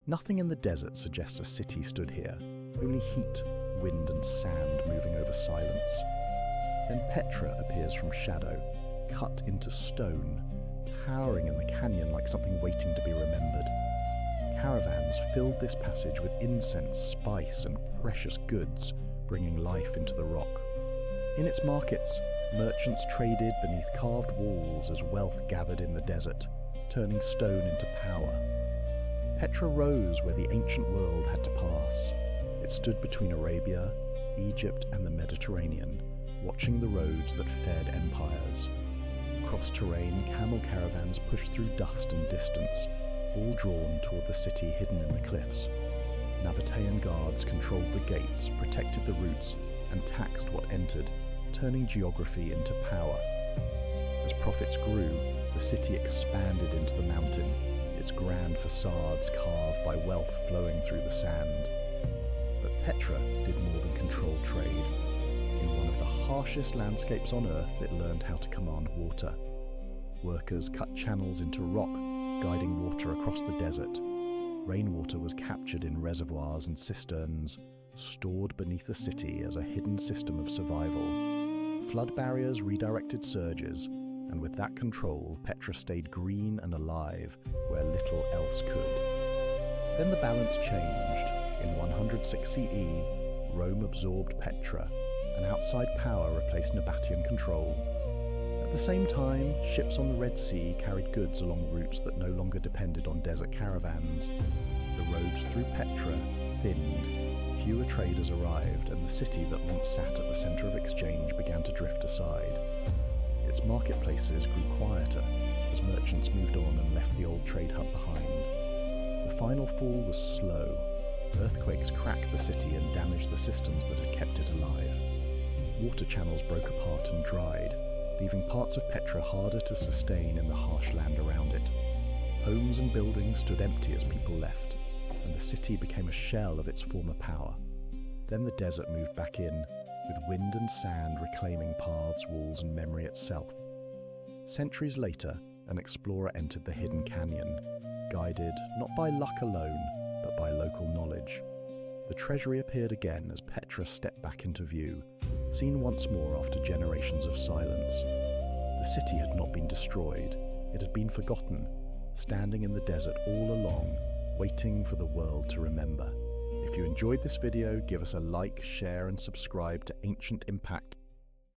Nothing in the desert suggests a city stood here, only heat, wind and sand moving over silence. Then Petra appears from shadow, cut into stone, towering in the canyon like something waiting to be remembered. Caravans filled this passage with incense, spice and precious goods, bringing life into the rock. In its markets, merchants traded beneath carved walls as wealth gathered in the desert, turning stone into power. Petra rose where the ancient world had to pass. It stood between Arabia, Egypt and the Mediterranean, watching the roads that fed empires. Across terrain, camel caravans pushed through dust and distance, all drawn toward the city hidden in the cliffs. Nabataean guards controlled the gates, protected the routes, and taxed what entered, turning geography into power. As profits grew, the city expanded into the mountain, its grand facades carved by wealth flowing through the sand. But Petra did more than control trade. In one of the harshest landscapes on Earth, it learned how to command water. Workers cut channels into rock, guiding water across the desert. Rainwater was captured in reservoirs and cisterns, stored beneath the city as a hidden system of survival. Flood barriers redirected surges, and with that control, Petra stayed green and alive where little else could. Then the balance changed. In 106 CE, Rome absorbed Petra, and outside power replaced Nabataean control. At the same time, ships on the Red Sea carried goods along routes that no longer depended on desert caravans. The roads through Petra thinned, fewer traders arrived, and the city that once sat at the center of exchange began to drift aside. Its marketplaces grew quieter as merchants moved on and left the old trade hub behind. The final fall was slow. Earthquakes cracked the city and damaged the systems that had kept it alive. Water channels broke apart and dried, leaving parts of Petra harder to sustain in the harsh land around it. Homes and buildings stood empty as people left, and the city became a shell of its former power. Then the desert moved back in, with wind and sand reclaiming paths, walls and memory itself. Centuries later, an explorer entered the hidden canyon, guided not by luck alone, but by local knowledge. The treasury appeared again as Petra stepped back into view, seen once more after generations of silence. The city had not been destroyed, it had been forgotten, standing in the desert all along, waiting for the world to remember. If you enjoyed this video, give us a like, share and subscribe to Ancient Impact